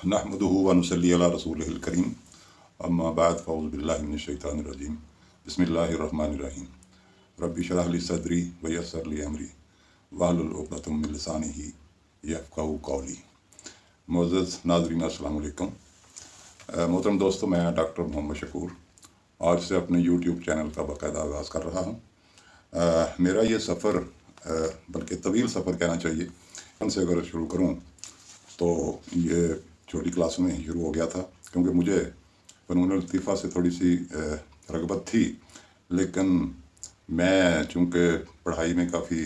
नहमदुहु व नुसल्ली अला रसूलिहिल करीम अम्मा बाद फ़अऊज़ु बिल्लाहि मिनश शैतानिर रजीम बिस्मिल्लाहिर रहमानिर रहीम रब्बि शरह ली सदरी व यस्सिर ली अमरी वहलुल उक़दतम मिन लिसानी यफ़क़हू क़ौली। मुअज़्ज़ज़ नाज़रीन अस्सलामु अलैकुम। मोहतरम दोस्तों, मैं डॉक्टर मोहम्मद शकूर आज से अपने यूट्यूब चैनल का बाकायदा आगाज़ कर रहा हूँ। मेरा ये सफ़र बल्कि तवील सफ़र कहना चाहिए, उनसे अगर शुरू करूँ तो ये छोटी क्लास में ही शुरू हो गया था, क्योंकि मुझे फ़नून लतीफ़ा से थोड़ी सी रग़बत थी, लेकिन मैं चूँकि पढ़ाई में काफ़ी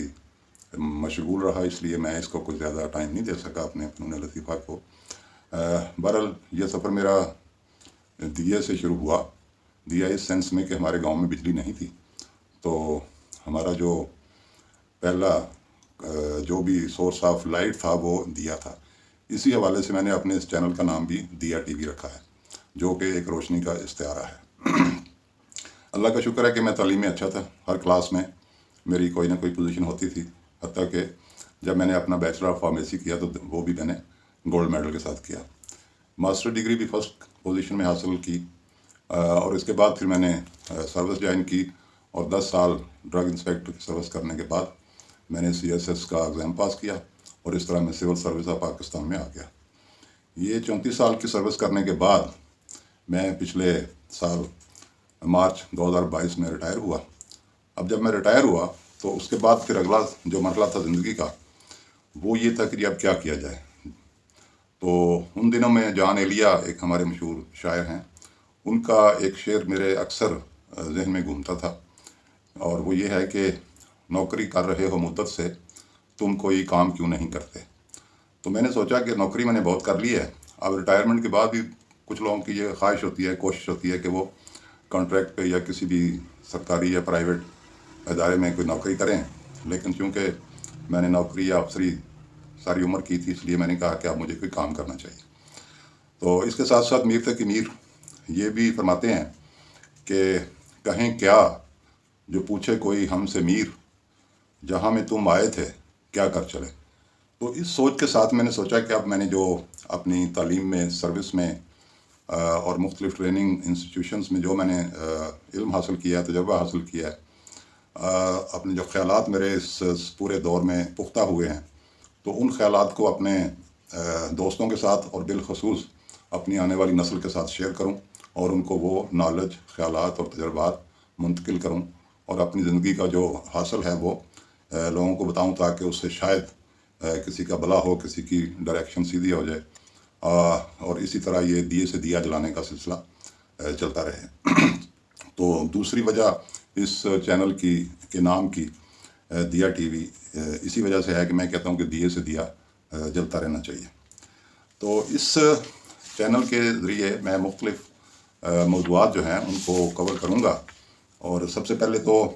मशगूल रहा, इसलिए मैं इसको कुछ ज़्यादा टाइम नहीं दे सका अपने फ़नून लतीफ़ा को। बहरहाल ये सफ़र मेरा दिए से शुरू हुआ। दिया इस सेंस में कि हमारे गांव में बिजली नहीं थी, तो हमारा जो पहला जो भी सोर्स ऑफ लाइट था वो दिया था। इसी हवाले से मैंने अपने इस चैनल का नाम भी दिया टीवी रखा है, जो कि एक रोशनी का इस्तिआरा है। अल्लाह का शुक्र है कि मैं तालीम में अच्छा था। हर क्लास में मेरी कोई ना कोई पोजीशन होती थी, हत्ता कि जब मैंने अपना बैचलर ऑफ फार्मेसी किया तो वो भी मैंने गोल्ड मेडल के साथ किया। मास्टर डिग्री भी फर्स्ट पोजीशन में हासिल की, और इसके बाद फिर मैंने सर्विस ज्वाइन की, और 10 साल ड्रग इंस्पेक्टर की सर्विस करने के बाद मैंने CSS का एग्ज़ाम पास किया, और इस तरह मैं सिविल सर्विस ऑफ पाकिस्तान में आ गया। ये 34 साल की सर्विस करने के बाद मैं पिछले साल मार्च 2022 में रिटायर हुआ। अब जब मैं रिटायर हुआ तो उसके बाद फिर अगला जो मरहला था ज़िंदगी का, वो ये था कि अब क्या किया जाए। तो उन दिनों में जान एलिया एक हमारे मशहूर शायर हैं, उनका एक शेर मेरे अक्सर जहन में घूमता था, और वो ये है कि नौकरी कर रहे हो मुद्दत से, तुम कोई काम क्यों नहीं करते। तो मैंने सोचा कि नौकरी मैंने बहुत कर ली है, अब रिटायरमेंट के बाद भी कुछ लोगों की ये ख्वाहिश होती है, कोशिश होती है कि वो कॉन्ट्रैक्ट पे या किसी भी सरकारी या प्राइवेट इदारे में कोई नौकरी करें। लेकिन चूँकि मैंने नौकरी या अफसरी सारी उम्र की थी, इसलिए मैंने कहा कि अब मुझे कोई काम करना चाहिए। तो इसके साथ साथ मीर तक मीर ये भी फरमाते हैं कि कहें क्या जो पूछे कोई हमसे मीर, जहाँ में तुम आए थे क्या कर चले। तो इस सोच के साथ मैंने सोचा कि अब मैंने जो अपनी तालीम में, सर्विस में और मुख्तलिफ़ ट्रेनिंग इंस्टीट्यूशंस में जो मैंने इल्म हासिल किया है, तजुर्बा हासिल किया है, अपने जो ख़यालात मेरे इस पूरे दौर में पुख्ता हुए हैं, तो उन ख़यालात को अपने दोस्तों के साथ और बिलखसूस अपनी आने वाली नस्ल के साथ शेयर करूं, और उनको वो नॉलेज, ख़यालात और तजुर्बात मुंतकिल करूं, और अपनी ज़िंदगी का जो हासिल है वो लोगों को बताऊं, ताकि उससे शायद किसी का भला हो, किसी की डायरेक्शन सीधी हो जाए, और इसी तरह ये दिए से दिया जलाने का सिलसिला चलता रहे। तो दूसरी वजह इस चैनल के नाम की दिया टीवी इसी वजह से है कि मैं कहता हूँ कि दिए से दिया जलता रहना चाहिए। तो इस चैनल के ज़रिए मैं मुख्तलिफ़ मौज़ूआत जो हैं उनको कवर करूँगा, और सबसे पहले तो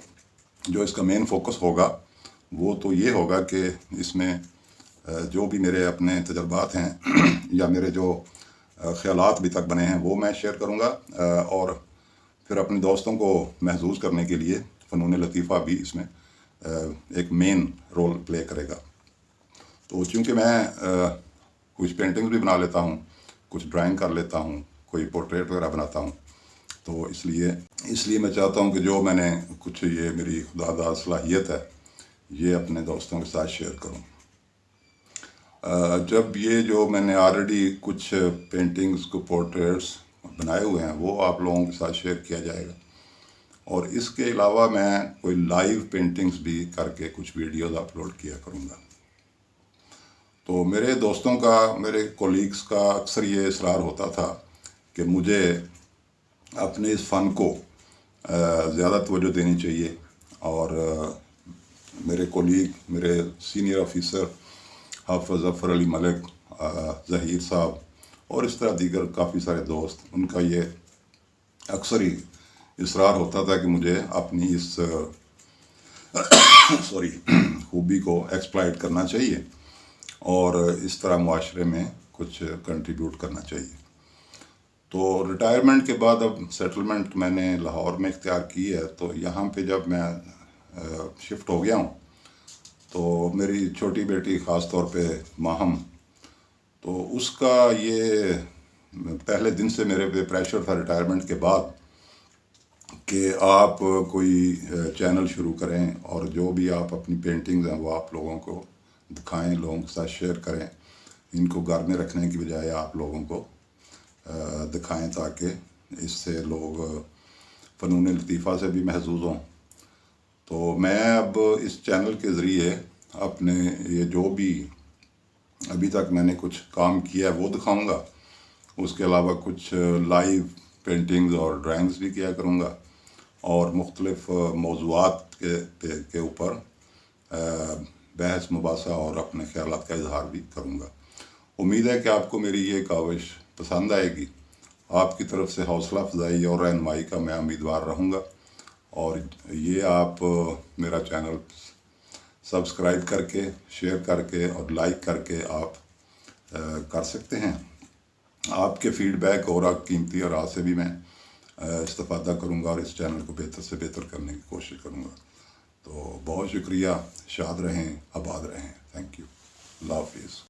जो इसका मेन फोकस होगा वो तो ये होगा कि इसमें जो भी मेरे अपने तजुर्बात हैं या मेरे जो ख़यालात अभी तक बने हैं वो मैं शेयर करूँगा, और फिर अपने दोस्तों को महसूस करने के लिए फ़नून लतीफ़ा भी इसमें एक मेन रोल प्ले करेगा। तो चूँकि मैं कुछ पेंटिंग्स भी बना लेता हूँ, कुछ ड्राइंग कर लेता हूँ, कोई पोर्ट्रेट वगैरह बनाता हूँ, तो इसलिए मैं चाहता हूँ कि जो मैंने कुछ ये मेरी खुदादाद सलाहियत है ये अपने दोस्तों के साथ शेयर करूँ। जब ये जो मैंने ऑलरेडी कुछ पेंटिंग्स को पोर्ट्रेट्स बनाए हुए हैं वो आप लोगों के साथ शेयर किया जाएगा, और इसके अलावा मैं कोई लाइव पेंटिंग्स भी करके कुछ वीडियोस अपलोड किया करूँगा। तो मेरे दोस्तों का, मेरे कोलीग्स का अक्सर ये इसरार होता था कि मुझे अपने इस फ़न को ज़्यादा तवज्जो देनी चाहिए, और मेरे कोलीग, मेरे सीनियर ऑफिसर हाफ़िज़ ज़फ़र अली मलिक, ज़हीर साहब और इस तरह दीगर काफ़ी सारे दोस्त, उनका ये अक्सर ही इसरार होता था कि मुझे अपनी इस खूबी को एक्सप्लॉइट करना चाहिए, और इस तरह मुआशरे में कुछ कंट्रीब्यूट करना चाहिए। तो रिटायरमेंट के बाद अब सेटलमेंट मैंने लाहौर में इख्तियार की है, तो यहाँ पे जब मैं शिफ्ट हो गया हूँ, तो मेरी छोटी बेटी ख़ास तौर पे माहम, تو اس کا یہ پہلے دن سے میرے پہ پریشر تھا ریٹائرمنٹ کے بعد کہ آپ کوئی چینل شروع کریں اور جو بھی آپ اپنی پینٹنگز ہیں وہ آپ لوگوں کو دکھائیں، لوگوں کے ساتھ شیئر کریں، ان کو گھر میں رکھنے کی بجائے آپ لوگوں کو دکھائیں تاکہ اس سے لوگ فنون لطیفہ سے بھی محظوظ ہوں۔ تو میں اب اس چینل کے ذریعے اپنے یہ جو بھی ابھی تک میں نے کچھ کام کیا ہے وہ دکھاؤں گا، اس کے علاوہ کچھ لائیو پینٹنگز اور ڈرائنگز بھی کیا کروں گا، اور مختلف موضوعات کے اوپر بحث مباحثہ اور اپنے خیالات کا اظہار بھی کروں گا۔ امید ہے کہ آپ کو میری یہ کاوش پسند آئے گی۔ آپ کی طرف سے حوصلہ افزائی اور رہنمائی کا میں امیدوار رہوں گا، اور یہ آپ میرا چینل سبسکرائب کر کے، شیئر کر کے اور لائک کر کے آپ کر سکتے ہیں۔ آپ کے فیڈ بیک اور قیمتی آراء سے بھی میں استفادہ کروں گا اور اس چینل کو بہتر سے بہتر کرنے کی کوشش کروں گا۔ تو بہت شکریہ، شاد رہیں، آباد رہیں، تھینک یو، اللہ حافظ۔